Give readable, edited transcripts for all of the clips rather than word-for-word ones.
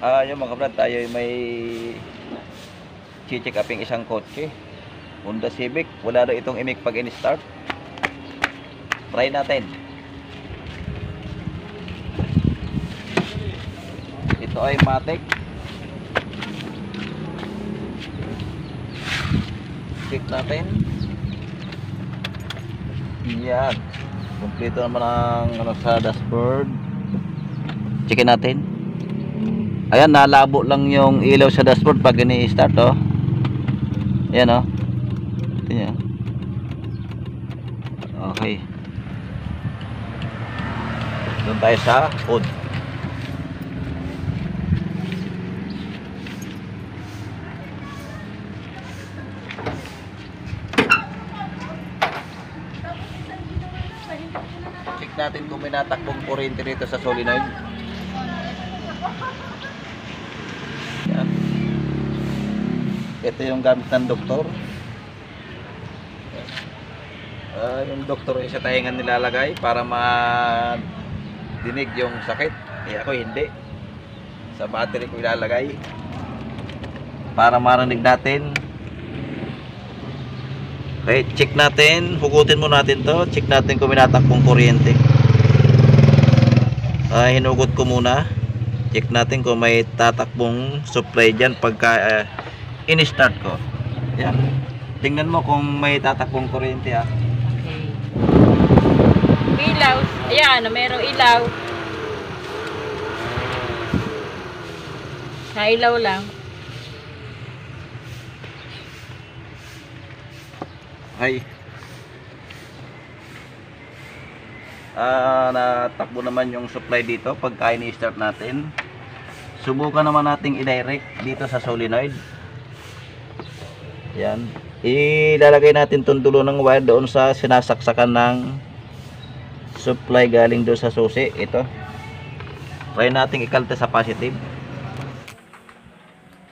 Yung mga brad, tayo may check uping isang kotse. Honda Civic. Wala na itong imik pag in-start. Try natin. Ito ay Matic. Check natin. Yan. Kompleto naman ang sa dashboard. Checkin natin. Ayan, nalabo lang yung ilaw sa dashboard pag ini-start, oh. Ayan, oh. Ito nyo. Okay. Doon tayo sa code. Check natin kung may natakbong kuryente rito sa solenoid. Yan. Ito yung gamit ng doktor. Yung doktor ay sa taingan nilalagay para madinig yung sakit. Ako hindi. Sa battery ko ilalagay para marinig natin. Okay, check natin. Hugutin mo natin to. Check natin kung may natakbong kuryente. Hinugot ko muna. Check natin kung may tatakbong supply dyan pagka in-start ko. Yan. Tingnan mo kung may tatakbong kuryente, ha. Okay. Ilaw. Ayan, merong ilaw. Sa ilaw lang. Okay. Natakbo naman yung supply dito pagka ini-start natin. Subukan naman nating i-direct dito sa solenoid. Yan. Ilalagay natin itong dulo ng wire doon sa sinasaksakan ng supply galing doon sa susi. Ito. Try nating ikalte sa positive.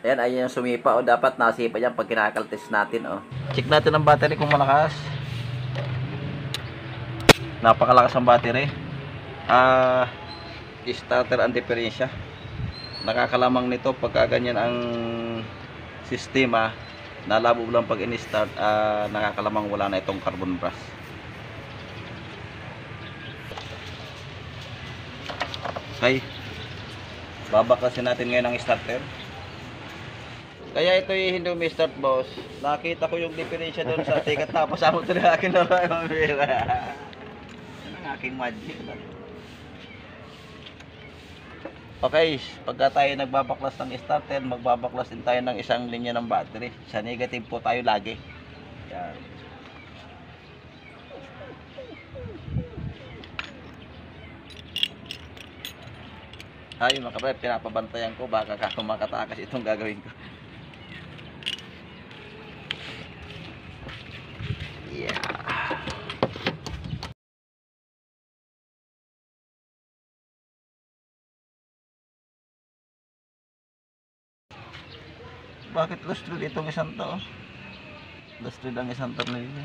Ayan, ayun yung sumipa, o dapat nasipa yan pag kinakaltes natin, oh. Check natin ang battery kung malakas. Napakalakas ang battery. Starter ang diferensya. Nakakalamang nito pagka ganyan ang sistema, nalabo lang pag in-start, nakakalamang wala na itong carbon brush. Okay. Babaklasin natin ngayon ang starter. Kaya ito yung hindi umi-start, boss. Nakita ko yung diferensya doon sa tikat, tapos amo ito na akin na lang mamira. Yan ang aking magic. Okay, pagka tayo nagbabaklas ng starter, magbabaklas din tayo ng isang linya ng battery. Sa negative po tayo lagi. Yan. Ayun mga kabrad, pinapabantayan ko baka makatakas itong gagawin ko. Yeah. Bakit lustril itong isang to? Lustril ang isang tornilyo.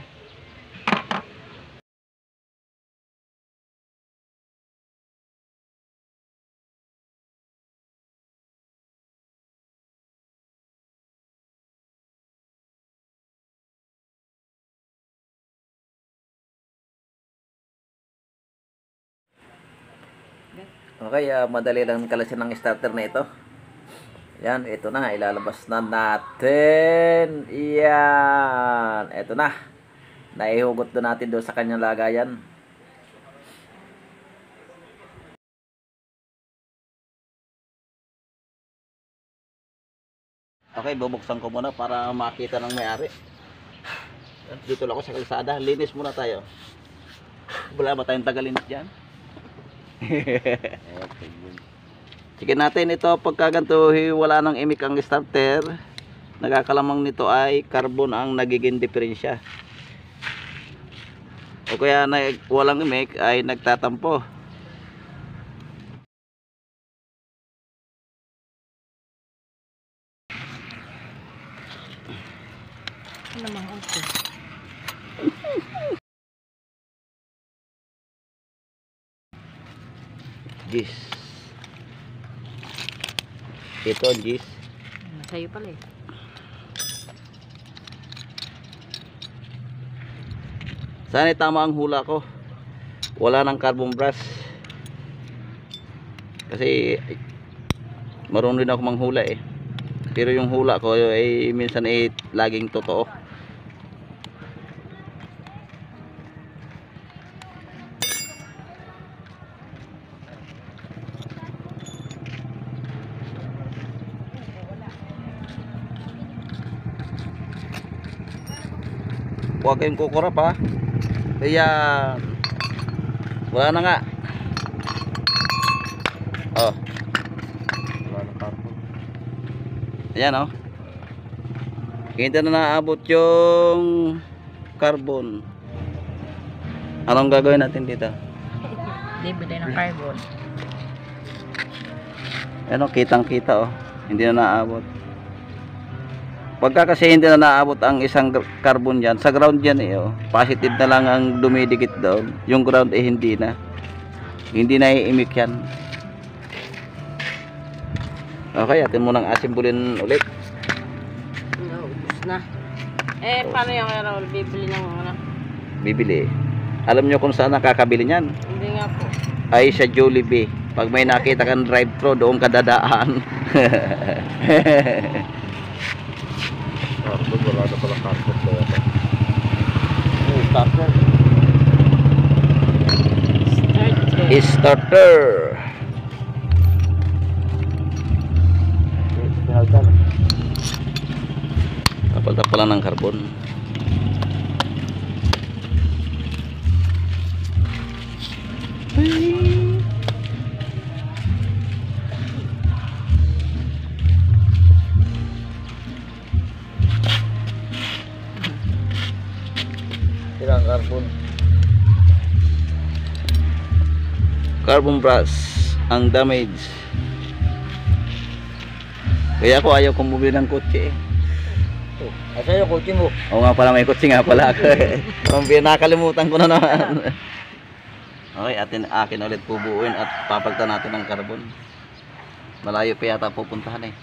Okay, madali lang kalasin ng starter na ito. Yan, ito na, ilalabas na natin. Yan, ito na. Naihugot na natin doon sa kanyang lagayan. Okay, bubuksan ko muna para makita ng may-ari. Dito lang ako sa kalsada. Linis muna tayo. Wala ba tayong tagalinis dyan? Sige natin ito, pagkaganto wala nang imik ang starter, nagkakalamang nito ay carbon ang nagiging diferensya, o kaya walang imik ay nagtatampo. Namang okay. Yes. Ito, Gis. Sa'yo pala eh. Sana tama ang hula ko. Wala nang carbon brush. Kasi marunong din ako manghula eh. Pero yung hula ko ay minsan ay laging totoo. Huwag kayong kukurap ha. Kaya wala na nga. Oh. Wala ng carbon. Ayan oh. Hindi na naabot yung carbon. Anong gagawin natin dito? Bibili ng carbon. Ano, kitang kita oh. Hindi na naabot. Pagka kasi hindi na naabot ang isang carbon dyan, sa ground dyan eh oh. Positive na lang ang dumidikit doon. Yung ground eh hindi na. Hindi na iimik yan. Okay, atin munang asimbulin ulit. Naubos na. Eh, paano yung kaya Raul? Bibili ng ano? Bibili. Alam nyo kung saan nakakabili niyan? Hindi nga po. Ay sa Jollibee. Pag may nakita kang drive-thru, doon ka dadaan. Carbon, wala na pala carbon. Kaya pa. Starter. Starter. Starter. Kapal-tapal lang ng carbon. Ilang carbon? Carbon brush ang damage. Kaya ako ayaw kong bumili ng kotse eh. Oh, asa yung kotse mo? Oo nga pala, may kotse nga pala ako eh. Nakalimutan ko na naman. Okay, akin ulit pubuuin at papagtan natin ng carbon. Malayo pa yata pupuntahan eh.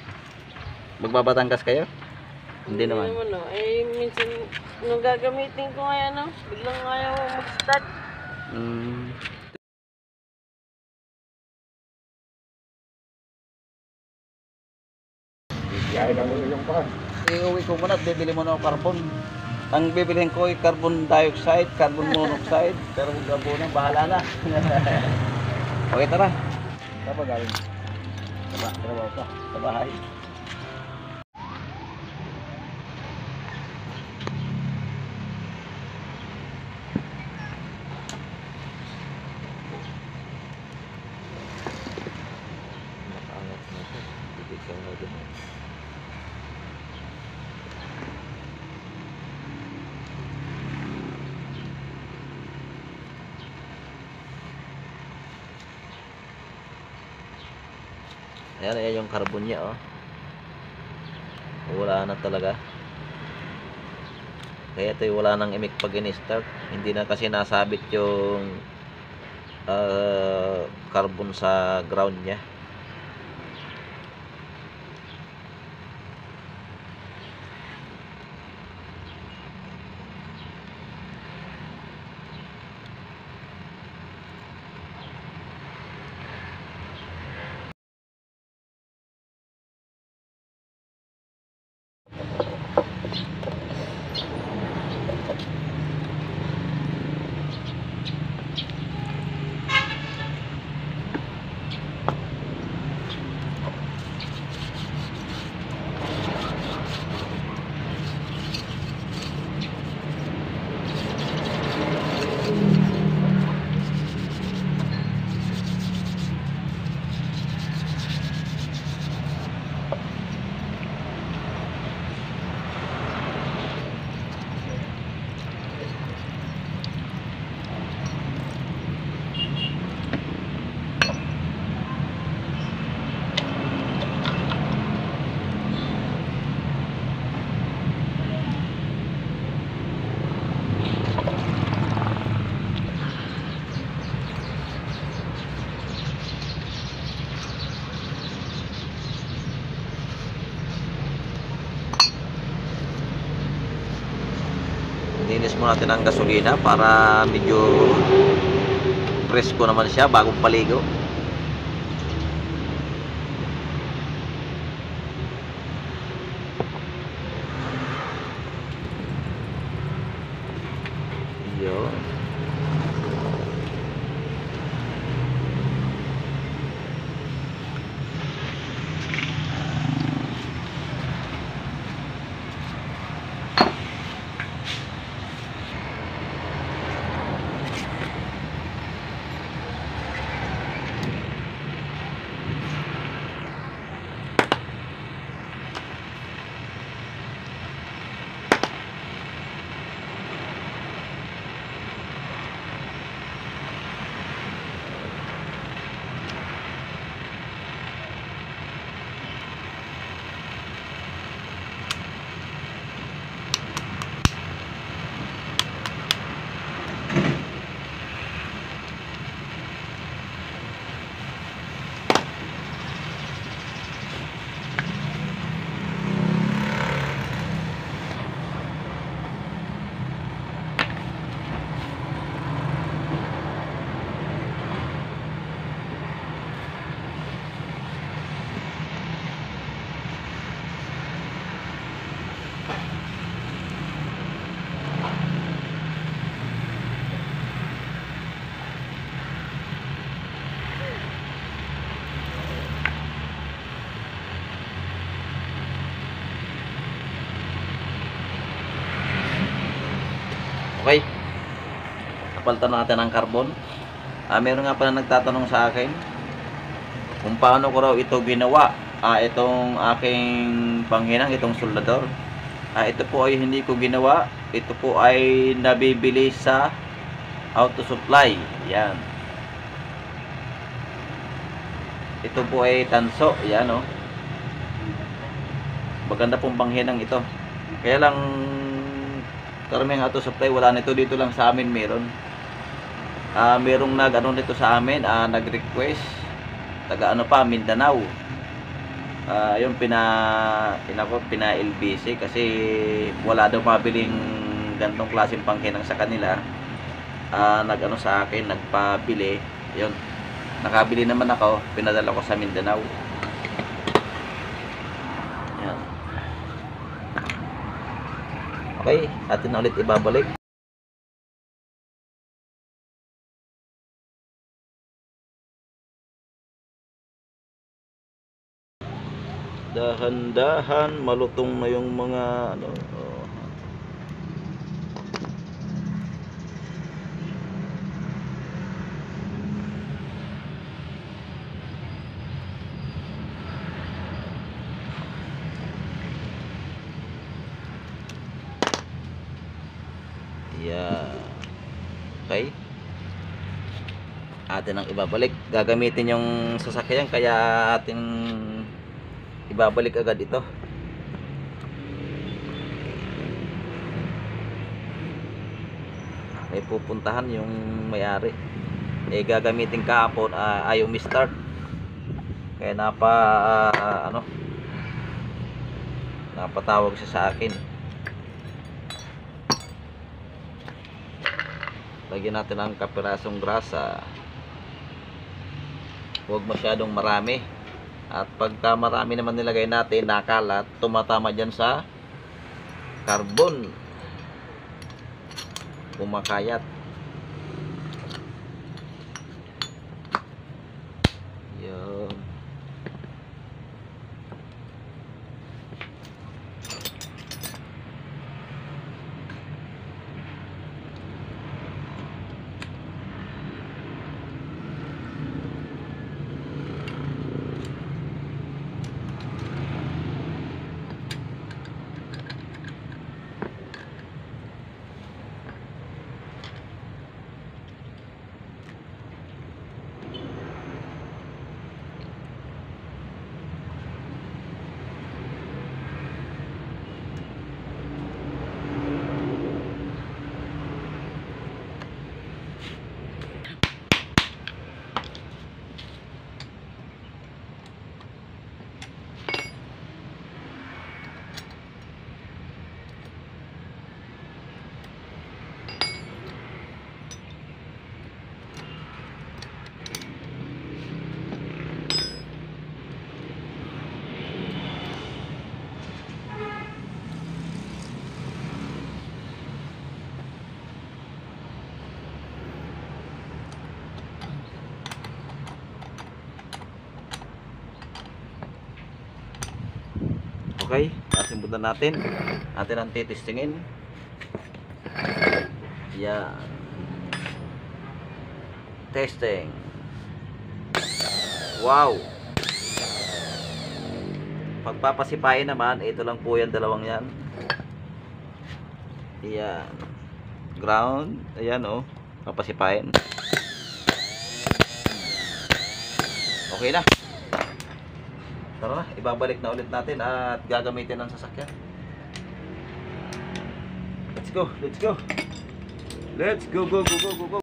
Magbabatangkas kayo? Hindi naman. No. Eh, minsan, nung gagamitin ko ngayon, no? Biglang ayaw mag-start. Kaya lang mo yung pan. Iuwi ko muna at bibili mo ng carbon. Ang bibilihin ko ay carbon dioxide, carbon monoxide, pero kung gabunan, bahala na. Okay, tara. Saan ba galing? Trabaho pa. Sa bahay. Nakaangat na siya. Bibigyan mo din. Ayan yung carbon niya oh. Wala na talaga. Kaya ito wala nang imik pag in-start. Hindi na kasi nasabit yung carbon sa ground niya. muna natin ang gasolina para medyo presko naman siya bagong paligo. Yun. Okay. Napalitan natin ang carbon. Meron nga pala nagtatanong sa akin kung paano ko raw ito ginawa. Itong aking panghinang, itong soldador. Ito po ay hindi ko ginawa. Ito po ay nabibili sa auto supply. Yan. Ito po ay tanso. Yan, oh. Maganda pong panghinang ito. Kaya lang karaming auto supply wala nito, dito lang sa amin meron. Merong nag-ano nito sa amin, nag-request taga ano pa, Mindanao. Yung pina LBC kasi wala daw mabiling gantong klaseng panghinang sa kanila. Nag-ano sa akin, nagpabili. Yun. Nakabili naman ako, pinadala ko sa Mindanao. Yan. Okay, atin na ulit ibabalik. Dahan-dahan malutong na yung mga ano. Yeah. Okay. Atin ang ibabalik. Gagamitin yung sasakyan kaya atin ibabalik agad ito. May pupuntahan yung may-ari. Gagamitin kahapon, ayaw mi-start. Kaya napatawag siya sa akin. Lagyan natin ang kapirasong grasa. Huwag masyadong marami. At pagka marami naman nilagay natin, nakalat, tumatama dyan sa carbon. Kumakayat. Yun. Okay, nasimbutan natin. Atin ang titistingin. Yan. Testing. Wow. Pagpapasipayin naman, ito lang po yan, dalawang yan. Yan. Ground. Ayan oh. Papasipayin. Okay na. Tara na, ibabalik na ulit natin at gagamitin ang sasakyan. Let's go, let's go. Let's go, go, go, go, go, go.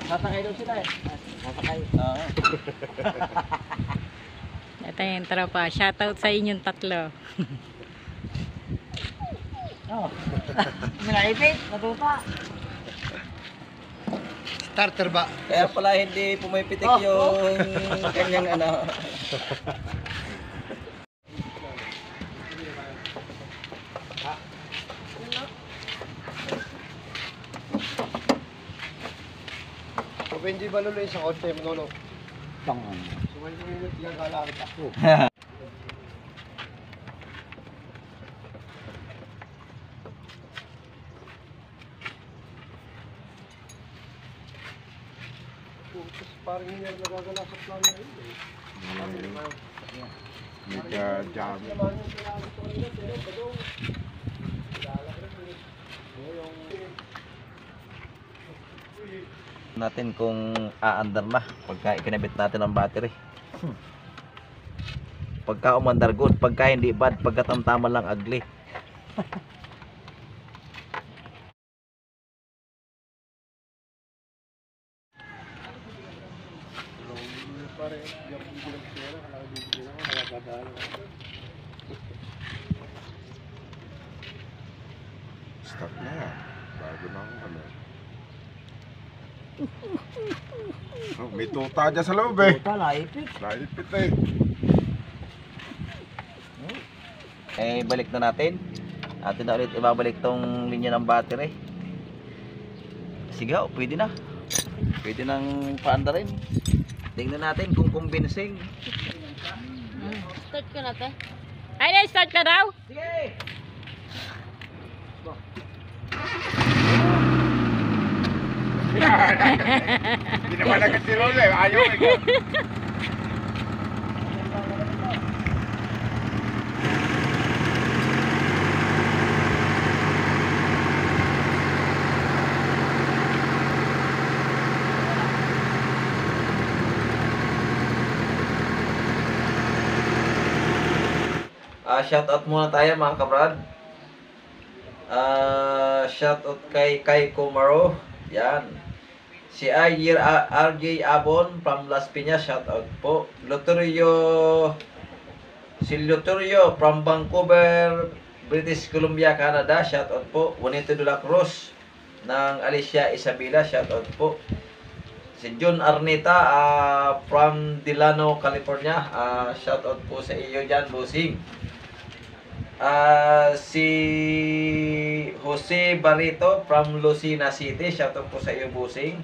Sasakay daw sila eh. Sasakay. Oo. Ito yung tropa. Shoutout sa inyong tatlo. Oo. Minaipit, natuta. Starter ba? Kaya pala hindi pumipitik yung kanyang ano. Hindi ba nulo isang kotse mo nulo? Tangan. Sumayin mo yung tigagala kita. Putas, parang hindi na nagagala sa plano yun eh. Nagka-jam. Natin kung aandar na pagka ikinabit natin ang battery. Pagka umandar good, pagka hindi bad, pagka tamtama lang ugly. Stop na yan. Bago na ako kami. Oh, may tuta dyan sa loob eh. Tuta, naipit. Naipit eh. Eh balik na natin. Atin na ulit ibabalik tong linya ng battery. Sige, pwede na. Pwede nang paandarin. Tingnan natin kung convincing. Start ko na te. Ay, na-start ka daw? Sige. Hindi naman agad si Rolo eh. Ayaw eh. Shout out muna tayo mga kabrad. Shoutout kay Kai Kumaro. Yan. Si RJ Abon from Las Piñas, shoutout po. Si Lotorio from Vancouver, British Columbia, Canada, shoutout po. Juanito de la Cruz ng Alicia Isabela, shoutout po. Si John Arnita from Delano, California, shoutout po sa iyo dyan, bossing. Si Jose Barito from Lucena City, shoutout po sa iyo, bossing.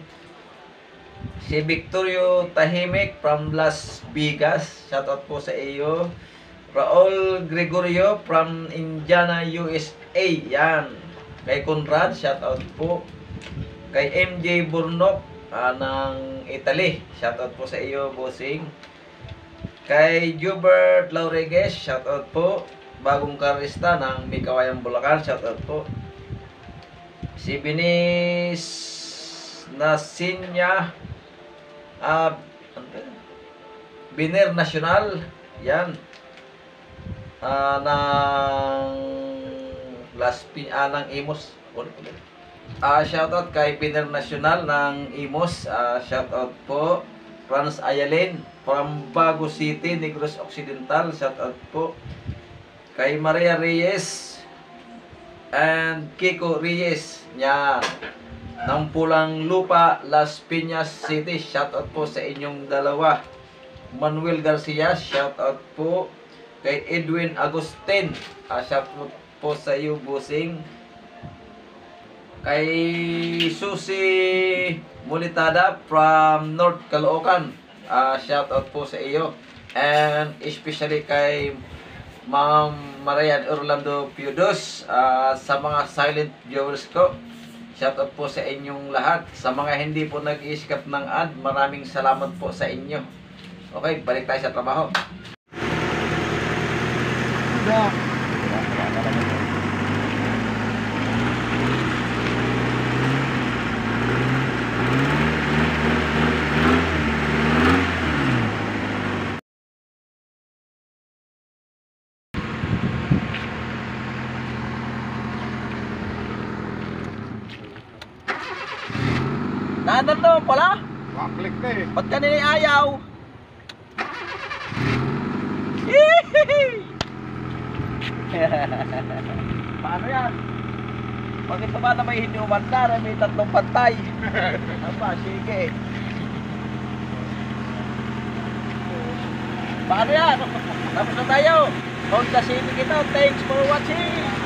Si Victorio Tahimik from Las Vegas, shoutout po sa iyo. Raul Gregorio from Indiana, USA, yan. Kay Conrad, shoutout po. Kay MJ Burnok ng Italy, shoutout po sa iyo, bossing. Kay Jubert Lauregues, shoutout po. Bagong karista ng Mikawayan, Bulacan, shoutout po. Si Binis Nasinya Biner National, yan, ng ng Imos. Shoutout kay Biner National ng Imos, shoutout po. Franz Ayalin from Bago City, Negros Occidental, shoutout po. Kay Maria Reyes and Kiko Reyes, yan, ng Pulang Lupa, Las Piñas City, shoutout po sa inyong dalawa. Manuel Garcia, shoutout po. Kay Edwin Agustin, shoutout po sa iyo, bossing. Kay Susie Mulitada from North Caloocan, shoutout po sa iyo. And especially kay Ma'am Marian Orlando Piudos, sa mga silent viewers ko, shoutout po sa inyong lahat. Sa mga hindi po nag-i-skip ng ad, maraming salamat po sa inyo. Okay, balik tayo sa trabaho. Nandun to pala? Waklik na eh. Ba't kanina ayaw? Paano yan? Bakit naman na may hindi umandar, may tatlong pantay? Aba, sige. Paano yan? Tapos na tayo. Honda Civic ito. Thanks for watching.